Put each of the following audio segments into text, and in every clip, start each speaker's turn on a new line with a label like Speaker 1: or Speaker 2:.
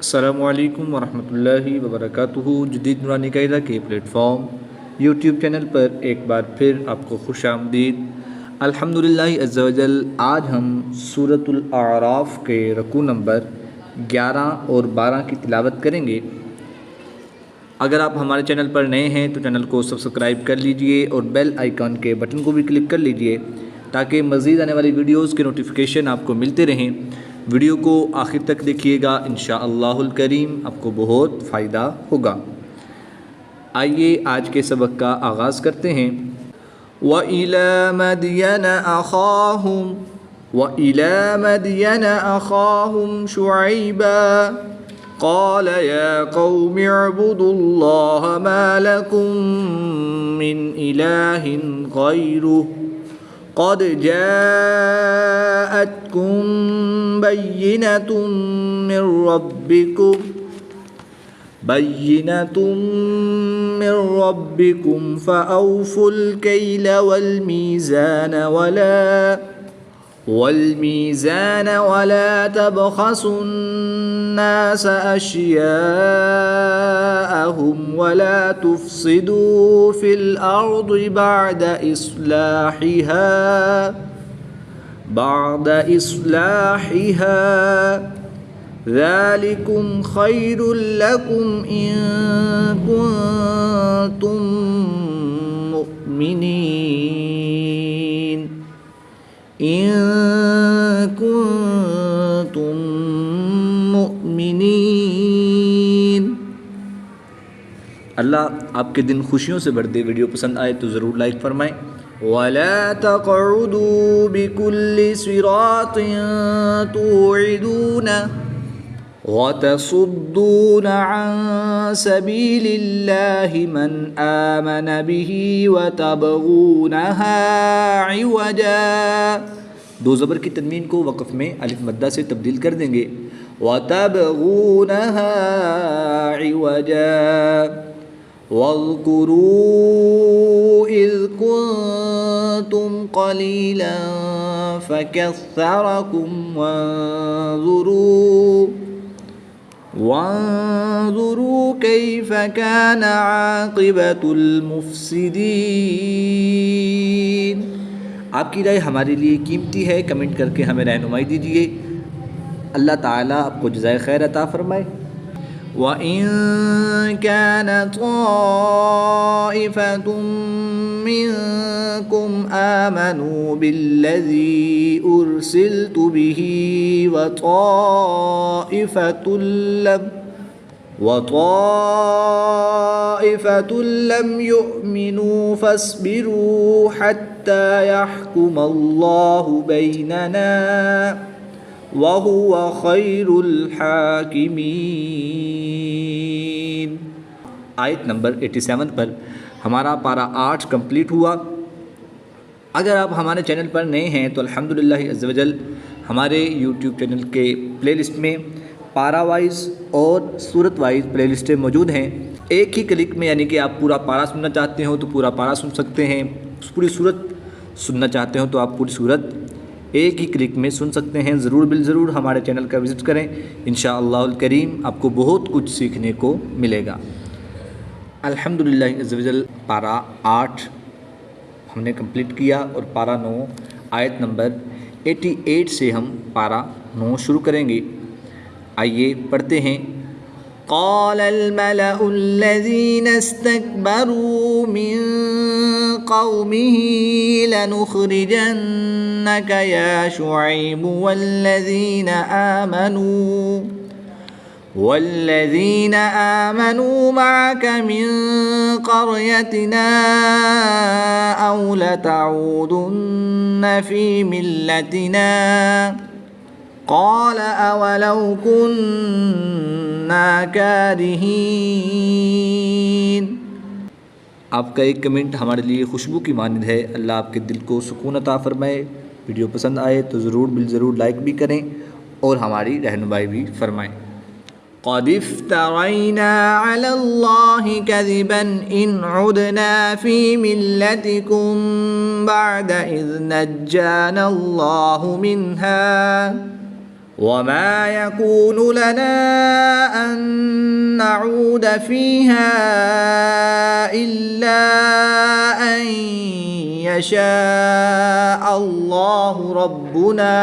Speaker 1: السلام علیکم ورحمۃ اللہ وبرکاتہ۔ جدید نورانی قاعدہ کے پلیٹ فارم یوٹیوب چینل پر ایک بار پھر آپ کو خوش آمدید۔ الحمدللہ عز و جل آج ہم سورۃ الاعراف کے رکوع نمبر 11 اور 12 کی تلاوت کریں گے۔ اگر آپ ہمارے چینل پر نئے ہیں تو چینل کو سبسکرائب کر لیجئے اور بیل آئیکن کے بٹن کو بھی کلک کر لیجئے تاکہ مزید آنے والی ویڈیوز کے نوٹیفیکیشن آپ کو ملتے رہیں۔ ویڈیو کو آخر تک دیکھیے گا، انشاءاللہ الکریم آپ کو بہت فائدہ ہوگا۔ آئیے آج کے سبق کا آغاز کرتے ہیں۔ وَإِلَى مَدْيَنَ أَخَاهُمْ شُعَيْبًا قَالَ يَا قَوْمِ اعْبُدُوا اللَّهَ مَا لَكُم مِّنْ إِلَٰهٍ غَيْرُهُ قد جاءتكم بينة من ربكم فأوفوا الكيل والميزان ولا تبخسوا الناس أشياءهم ولا تفسدوا في الأرض بعد إصلاحها ذلكم خير لكم إن كنتم مؤمنين اللہ آپ کے دن خوشیوں سے بھر دے۔ ویڈیو پسند آئے تو ضرور لائک فرمائیں۔ وَلَا تَقْعُدُوا بِكُلِّ صِرَاطٍ تُوعِدُونَ وَتَصُدُّونَ عَن سَبِيلِ اللَّهِ مَنْ آمَنَ بِهِ وَتَبْغُونَهَا عِوَجًا۔ دو زبر کی تنوین کو وقف میں الف مدہ سے تبدیل کر دیں گے۔ وَتَبْغُونَهَا عِوَجًا وَاذْكُرُوا إِذْ كُنْتُمْ قَلِيلًا فَكَثَّرَكُمْ وانظروا كيف كان عاقبة المفسدين۔ آپ کی رائے ہمارے لیے قیمتی ہے، کمنٹ کر کے ہمیں رہنمائی دیجیے۔ اللہ تعالیٰ آپ کو جزائے خیر عطا فرمائے۔ وَإِن كَانَ طَائِفَةٌ مِّنكُمْ آمَنُوا بِالَّذِي أُرْسِلْتُ بِهِ وَطَائِفَةٌ لَّمْ يُؤْمِنُوا فَاصْبِرُوا حَتَّى يَحْكُمَ اللَّهُ بَيْنَنَا وَهُوَ خَيْرُ الْحَاكِمِينَ۔ آیت نمبر 87 پر ہمارا پارہ 8 کمپلیٹ ہوا۔ اگر آپ ہمارے چینل پر نئے ہیں تو الحمدللہ عز و جل ہمارے یوٹیوب چینل کے پلے لسٹ میں پارہ وائز اور سورت وائز پلے لسٹیں موجود ہیں۔ ایک ہی کلک میں، یعنی کہ آپ پورا پارہ سننا چاہتے ہو تو پورا پارہ سن سکتے ہیں، پوری سورت سننا چاہتے ہو تو آپ پوری سورت ایک ہی کلک میں سن سکتے ہیں۔ ضرور بالضرور ہمارے چینل کا وزٹ کریں، انشاءاللہ الکریم آپ کو بہت کچھ سیکھنے کو ملے گا۔ الحمدللہ عز و جل پارہ 8 ہم نے کمپلیٹ کیا اور پارہ 9 آیت نمبر 88 سے ہم پارہ 9 شروع کریں گے۔ آئیے پڑھتے ہیں۔ قال الملأ الذين استكبروا من قومه لنخرجنك يا شعيب والذين آمنوا معك من قريتنا أو لتعودن في ملتنا قال أولو كنا كارهين۔ آپ کا ایک کمنٹ ہمارے لیے خوشبو کی مانند ہے۔ اللہ آپ کے دل کو سکون عطا فرمائے۔ ویڈیو پسند آئے تو ضرور بالضرور لائک بھی کریں اور ہماری رہنمائی بھی فرمائیں۔ قد افترينا على الله كذبا إن عدنا في ملتكم بعد إذ نجانا الله منها وما يكون لنا أن نعود فيها إلا أن يشاء الله ربنا۔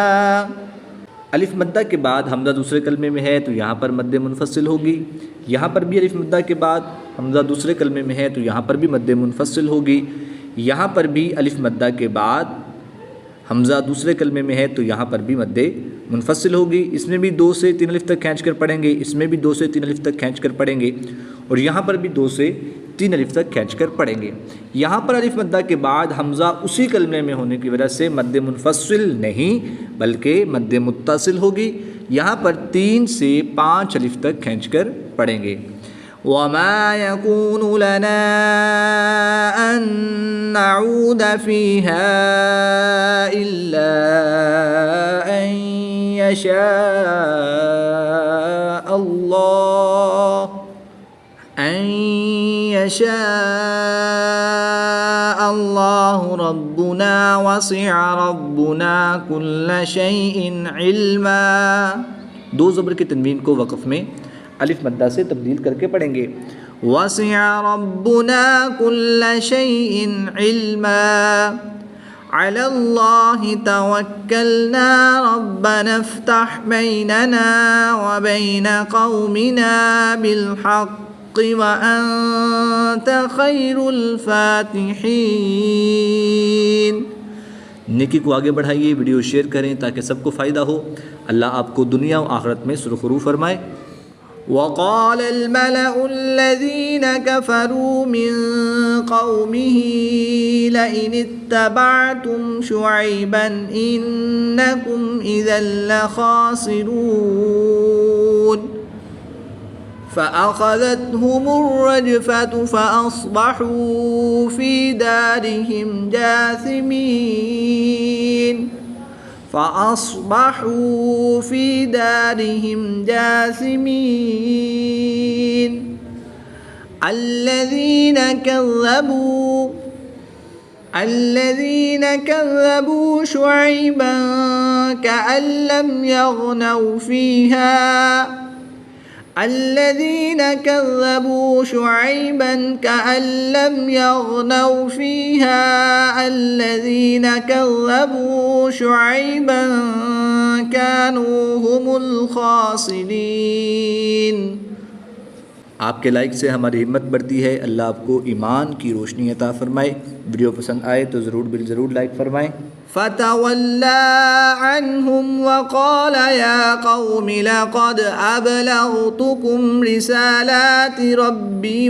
Speaker 1: الف مدہ کے بعد حمزہ دوسرے کلمے میں ہے تو یہاں پر مد منفصل ہوگی، یہاں پر بھی الف مدہ کے بعد حمزہ دوسرے کلمے میں ہے تو یہاں پر بھی مد منفصل ہوگی، یہاں پر بھی الف مدہ کے بعد حمزہ دوسرے کلمے میں ہے تو یہاں پر بھی مد منفصل ہوگی۔ اس میں بھی 2 سے 3 الف تک کھینچ کر پڑھیں گے، اس میں بھی 2 سے 3 الف تک کھینچ کر پڑھیں گے، اور یہاں پر بھی 2 سے 3 الف تک کھینچ کر پڑھیں گے۔ یہاں پر الف مدہ کے بعد حمزہ اسی کلمے میں ہونے کی وجہ سے مد منفصل نہیں بلکہ مد متصل ہوگی، یہاں پر 3 سے 5 الف تک کھینچ کر پڑھیں گے۔ وما يكون لنا أن نعود فيها إلا أن يشاء الله ربنا وسع ربنا كل شيء علما۔ 2 زبر کی تنوین کو وقف میں الف مدہ سے تبدیل کر کے پڑھیں گے۔ وسع ربنا كل شيء علما على الله توكلنا ربنا افتح بيننا وبين قومنا بالحق وأنت خير الفاتحين۔ نیکی کو آگے بڑھائیے، ویڈیو شیئر کریں تاکہ سب کو فائدہ ہو، اللہ آپ کو دنیا و آخرت میں سرخرو فرمائے۔ وقال الملأ الذين كفروا من قومه لئن اتبعتم شعيبا إنكم إذا لخاسرون فأخذتهم الرجفة فأصبحوا في دارهم جاثمين الذين كذبوا شعيبا كأن لم يغنوا فيها الذين كذبوا شعيبا كأن لم يغنوا فيها الذين كذبوا شعيبا كانوا هم الخاسرين۔ آپ کے لائک سے ہماری ہمت بڑھتی ہے، اللہ آپ کو ایمان کی روشنی عطا فرمائے۔ ویڈیو پسند آئے تو ضرور لائک فرمائیں۔ فتولى عنهم وقال يا قوم لقد أبلغتكم رسالات ربي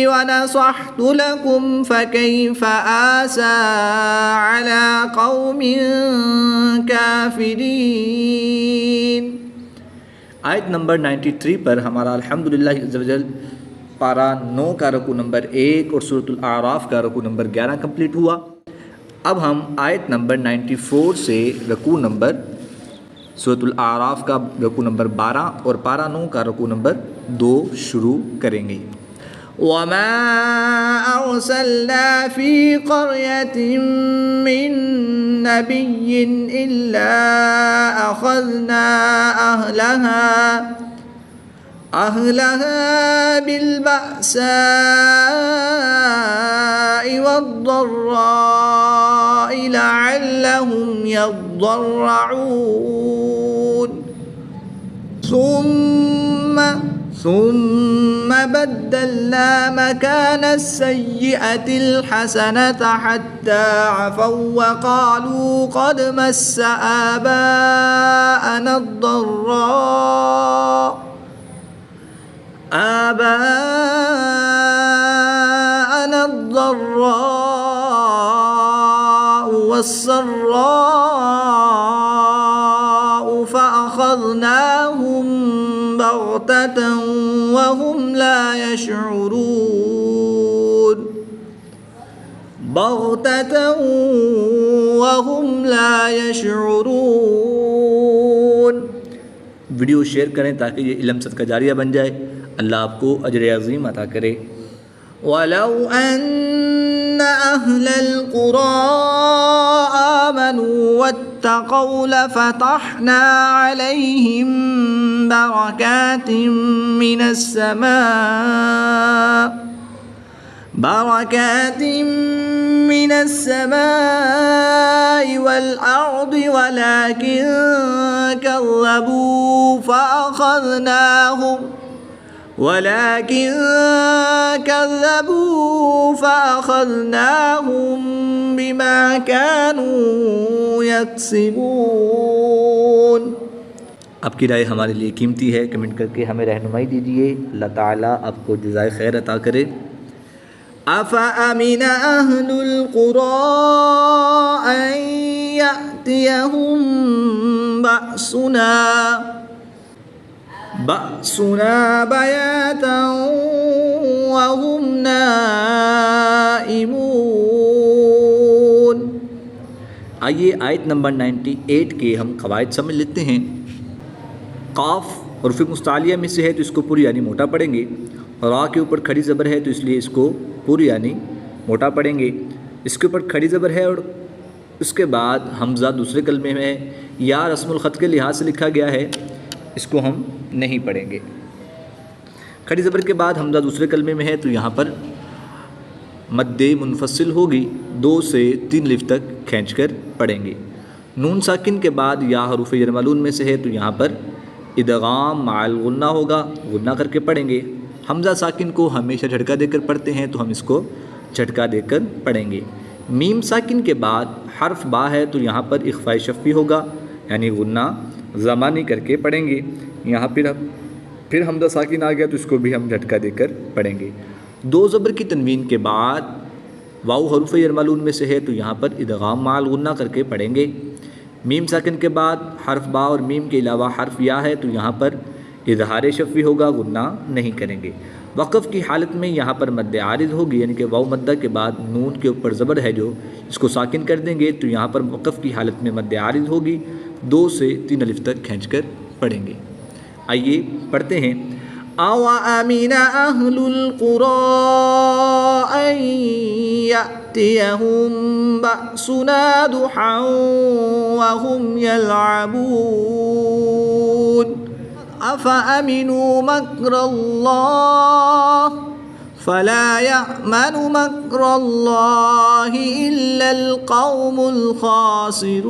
Speaker 1: ونصحت لكم فكيف آسى على قوم كافرين۔ آیت نمبر 93 پر ہمارا الحمدللہ عز و جل پارہ 9 کا رکوع نمبر 1 اور سورۃ الاعراف کا رکوع نمبر 11 کمپلیٹ ہوا۔ اب ہم آیت نمبر 94 سے رکوع نمبر سورۃ الاعراف کا رکوع نمبر 12 اور پارہ 9 کا رکوع نمبر 2 شروع کریں گے۔ وما أرسلنا في قرية من نبي إلا أخذنا أهلها بالبأساء والضراء لعلهم يضرعون ثم بدلنا مكان السيئة الحسنة حتى عفوا وقالوا قد مس آباءنا الضراء والسراء فأخذناهم بغتة وهم لا يشعرون۔ ویڈیو شیئر کریں تاکہ یہ علم صدقہ جاریہ بن جائے، اللہ آپ کو اجر عظیم عطا کرے۔ وَلَوْ أَنَّ أهل القرى آمنوا واتقوا لفتحنا عليهم بركات من السماء والأرض ولكن كذبوا فأخذناهم بما كانوا يكسبون. آپ کی رائے ہمارے لیے قیمتی ہے، کمنٹ کر کے ہمیں رہنمائی دیجیے. اللہ تعالیٰ آپ کو جزائے خیر عطا کرے. أَفَأَمِنَ أَهْلُ الْقُرَىٰ أَن يَأْتِيَهُم بَأْسُنَا بَيَاتًا وَهُمْ نَائِمُونَ. آئیے آیت نمبر 98 کے ہم قواعد سمجھ لیتے ہیں. قاف حرف مستعلیہ میں سے ہے تو اس کو پوری یعنی موٹا پڑھیں گے. را کے اوپر کھڑی زبر ہے تو اس لیے اس کو پوری یعنی موٹا پڑھیں گے. اس کے اوپر کھڑی زبر ہے اور اس کے بعد حمزہ دوسرے کلمے میں یا رسم الخط کے لحاظ سے لکھا گیا ہے، اس کو ہم نہیں پڑھیں گے. کھڑی زبر کے بعد حمزہ دوسرے کلمے میں ہے تو یہاں پر مد منفصل ہوگی، 2 سے 3 الف تک کھینچ کر پڑھیں گے. نون ساکن کے بعد یا حروف جر معلوم میں سے ہے تو یہاں پر ادغام مع الغنہ ہوگا، غنہ کر کے پڑھیں گے. حمزہ ساکن کو ہمیشہ جھٹکا دے کر پڑھتے ہیں تو ہم اس کو جھٹکا دے کر پڑھیں گے. میم ساکن کے بعد حرف با ہے تو یہاں پر اخفاء شفوی ہوگا، یعنی غنہ زمانی کر کے پڑھیں گے. یہاں پھر حمزہ ساکن آ گیا تو اس کو بھی ہم جھٹکا دے کر پڑھیں گے. 2 زبر کی تنوین کے بعد واو حروف جر معلوم میں سے ہے تو یہاں پر ادغام مع الغنہ کر کے پڑھیں گے. میم ساکن کے بعد حرف با اور میم کے علاوہ حرف یا ہے تو یہاں پر اظہار شفوی ہوگا، غنہ نہیں کریں گے. وقف کی حالت میں یہاں پر مد عارض ہوگی، یعنی کہ واو مدہ کے بعد نون کے اوپر زبر ہے جو اس کو ساکن کر دیں گے تو یہاں پر وقف کی حالت میں مد عارض ہوگی، 2 سے 3 الف تک کھینچ کر پڑھیں گے. آئیے پڑھتے ہیں. أَوَأَمِنَ أَهْلُ الْقُرَىٰ أَن يَأْتِيَهُم بَأْسُنَا ضُحًى وَهُمْ يَلْعَبُونَ. أَفَأَمِنُوا مَكْرَ اللَّهِ فَلَا يَأْمَنُ مَكْرَ اللَّهِ إِلَّا الْقَوْمُ الْخَاسِرُونَ.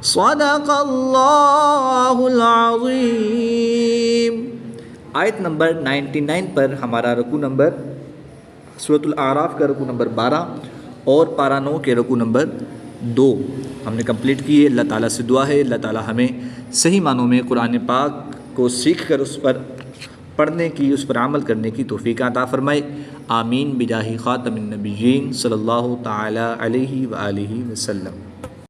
Speaker 1: صدق اللہ العظیم. آیت نمبر 99 پر ہمارا رکوع نمبر سورۃ الاعراف کا رکوع نمبر 12 اور پارہ 9 کے رکوع نمبر 2 ہم نے کمپلیٹ کی ہے. اللہ تعالیٰ سے دعا ہے اللہ تعالیٰ ہمیں صحیح معنوں میں قرآن پاک کو سیکھ کر اس پر پڑھنے کی، اس پر عمل کرنے کی توفیق عطا فرمائے. آمین بجاہ خاتم النبیین صلی اللہ تعالیٰ علیہ وآلہ وسلم.